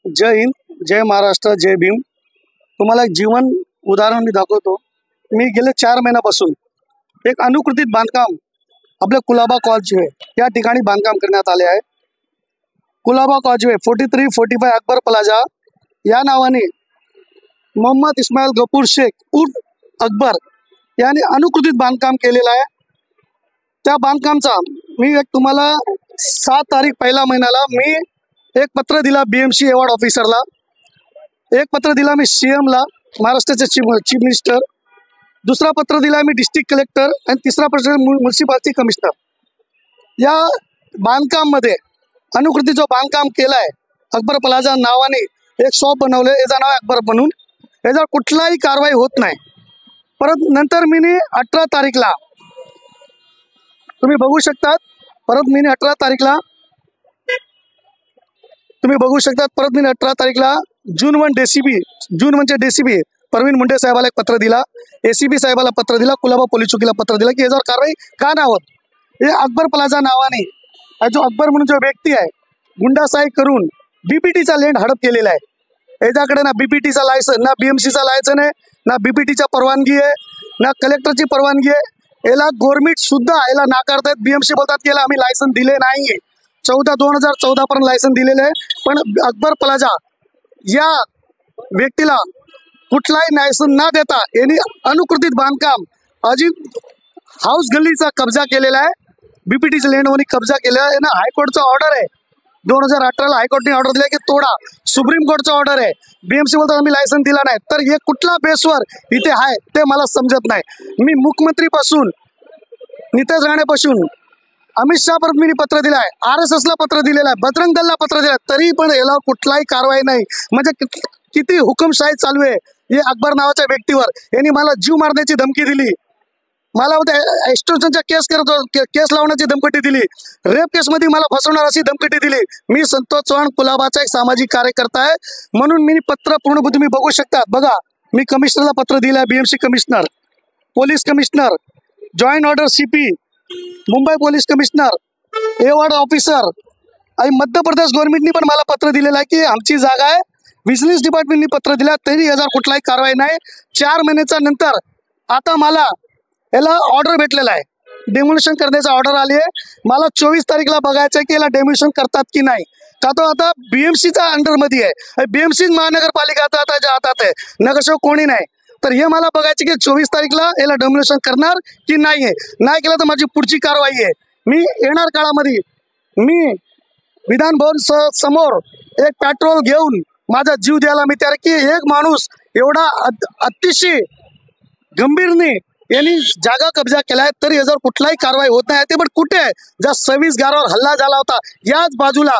जय हिंद, जय महाराष्ट्र, जय भीम। तुम्हाला एक जीवन उदाहरण मी दाखवतो। मी गेले 4 महिन्यापासून एक अनुकृतीत बांधकाम आपल्या कुलाबा कॉजवे या ठिकाणी बांधकाम करण्यात आले आहे। कुलाबा कॉजवे 43-45 अकबर प्लाझा या नावाने मोहम्मद इस्माईल गफूर शेख उर्फ अकबर याने अनुकृतीत बांधकाम केलेलं आहे। त्या बांधकामचा मी एक तुम्हाला 7 तारीख पहिला महिन्याला मी एक पत्र दिला BMC अवॉर्ड ऑफिसरला, एक पत्र दिला मी CM ला, महाराष्ट्राचे चीफ मिनिस्टर, दुसरा पत्र दिला मी डिस्ट्रिक्ट कलेक्टर आणि तिसरा पत्र म्युन्सिपालिटी कमिशनर। या बांधकाममध्ये अनुकृती जो बांधकाम केला आहे अकबर प्लाझा नावाने एक शॉप बनवले, याचं नाव अकबर बनून, याच्यावर कुठलाही कारवाई होत नाही। परत नंतर मी 18 तारीखला तुम्ही बघू शकतात, परत मी 18 तारीखला तुम्ही बघू शकतात, परत मी 18 तारीखला जून 1 DCP परवीन मुंडे साहेबाला एक पत्र दिला, ACP साहेबाला पत्र दिला, कुलाबा पोलीस चौकीला पत्र दिला की याच्यावर कारवाई का नाही होत। हे अकबर प्लाझा नावाने जो अकबर म्हणून जो व्यक्ती आहे गुंडासाई करून BPTचा लँड हडप केलेला आहे। याच्याकडे ना BPTचा लायसन, ना BMCचा लायसन आहे, ना BPTचा परवानगी आहे, ना कलेक्टरची परवानगी आहे। याला गव्हर्नमेंट सुद्धा याला नाकारतात। BMC बोलतात की याला आम्ही लायसन दिले नाहीये। 2014 पर्यंत लायसन दिलेले आहे, पण अकबर प्लाझा या व्यक्तीला कुठलाही लायसन न देता यांनी अनुकृतीत बांधकाम अजित हाऊस गल्लीचा कब्जा केलेला आहे। BPTच्या लँडवर कब्जा केलेला आहे ना। हायकोर्टचा ऑर्डर आहे, 2018ला हायकोर्टने ऑर्डर दिला की तोडा। सुप्रीम कोर्टचा ऑर्डर आहे, BMC बोलतात आम्ही लायसन दिला नाही। तर हे कुठला बेसवर इथे आहे ते मला समजत नाही। मी मुख्यमंत्रीपासून नितेश राणेपासून अमित शाह परत मी पत्र दिलं आहे, RSSला पत्र दिलेलं आहे, बजरंग दलला पत्र दिलं आहे, तरी पण याला कुठलाही कारवाई नाही। म्हणजे किती हुकुमशाही चालू आहे हे अकबर नावाच्या व्यक्तीवर। यांनी मला जीव मारण्याची धमकी दिली, मला एक्स्टॉर्शनच्या केस लावण्याची धमकी दिली, रेप केसमध्ये मला फसवणार अशी धमकी दिली। मी संतोष चव्हाण कुलाबाचा एक सामाजिक कार्यकर्ता आहे, म्हणून मी पत्र पूर्ण तुम्ही बघू शकता। बघा, मी कमिशनरला पत्र दिलं आहे, BMC commissioner, police commissioner, joint order CP, Mumbai police commissioner, award officer आणि मध्य प्रदेश गव्हर्नमेंटनी पण मला पत्र दिलेलं आहे की आमची जागा आहे। विजिलन्स डिपार्टमेंटनी पत्र दिलं, तरी याच्यावर कुठलाही कारवाई नाही। 4 महिन्याच्या नंतर आता मला याला ऑर्डर भेटलेला आहे, डेमोलिशन करण्याचा ऑर्डर आली आहे। मला 24 तारीखला बघायचं आहे की याला डेमोलिशन करतात की नाही, का तो आता BMCचा अंडरमध्ये आहे। BMC महानगरपालिका हातात आहे, नगरसेवक कोणी नाही। तर हे मला बघायचे की 24 तारीखला याला डेमोलिशन करणार की नाही आहे। नाही केलं तर माझी पुढची कारवाई आहे। मी येणार काळामध्ये मी विधान भवन समोर एक पेट्रोल घेऊन माझा जीव द्यायला मी तयार की एक माणूस एवढा अतिशय गंभीरने यांनी जागा कब्जा केलाय तरी याच्यावर कुठलाही कारवाई होत नाही। ते पण कुठे ज्या 26 घरावर हल्ला झाला होता याच बाजूला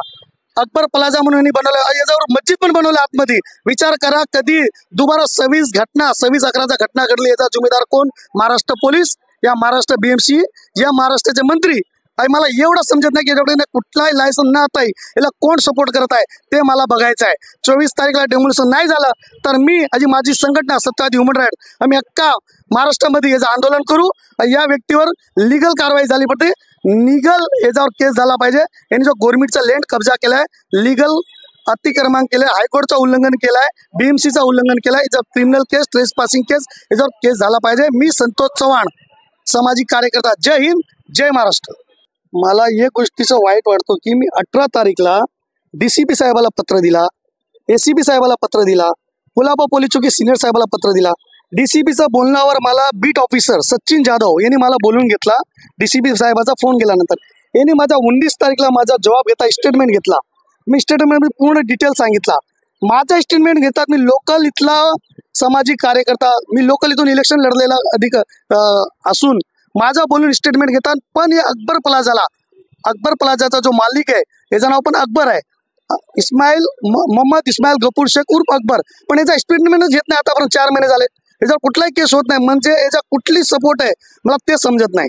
अकबर प्लाझा म्हणून यांनी बनवलं, याच्यावर मस्जिद पण बनवलं आतमध्ये। विचार करा, कधी दुबारा 26 अकराचा घटना घडली, याचा जिम्मेदार कोण? महाराष्ट्र पोलीस या महाराष्ट्र BMC या महाराष्ट्राचे मंत्री। आणि मला एवढं समजत नाही की जेवढे कुठलाही लायसन न आता याला कोण सपोर्ट करत आहे ते मला बघायचं आहे। 24 तारीखला डेमोलिशन नाही झालं तर मी आणि माझी संघटना सत्यवादी ह्युमन राईट आम्ही अख्खा महाराष्ट्रामध्ये याचं आंदोलन करू। या व्यक्तीवर लिगल कारवाई झाली पाहिजे, लिगल याच्यावर केस झाला पाहिजे। यांनी जो गव्हर्नमेंटचा लँड कब्जा केलाय, लिगल अतिक्रमण केलंय, हायकोर्टचं उल्लंघन केलंय, BMCचं उल्लंघन केलंय, याच्यावर क्रिमिनल केस, ट्रेसपासिंग केस, याच्यावर केस झाला पाहिजे। मी संतोष चव्हाण, सामाजिक कार्यकर्ता। जय हिंद, जय महाराष्ट्र। मला एक गोष्टीचं वाईट वाटतो की मी 18 तारीखला DCP साहेबाला पत्र दिला, ACP साहेबाला पत्र दिला, कुलाबा पोलीस चौकी सिनियर साहेबाला पत्र दिला। DCPचा बोलण्यावर मला बीट ऑफिसर सचिन जाधव यांनी मला बोलून घेतला। DCP साहेबाचा फोन गेल्यानंतर यांनी माझा 19 तारीखला माझा जबाब घेता स्टेटमेंट घेतला। मी स्टेटमेंटमध्ये पूर्ण डिटेल सांगितला। माझा स्टेटमेंट घेतात मी लोकल इथला सामाजिक कार्यकर्ता, मी लोकल इथून इलेक्शन लढलेला असून माझा बोलून स्टेटमेंट घेतात। पण हे अकबर प्लाझाचा जो मालिक आहे याचं नाव पण अकबर आहे, मोहम्मद इस्माईल गफूर शेख उर्फ अकबर, पण याचा स्टेटमेंटच घेत नाही आतापर्यंत 4 महिने झाले। याच्यावर कुठलाही केस होत नाही, म्हणजे याचा कुठली सपोर्ट आहे मला ते समजत नाही।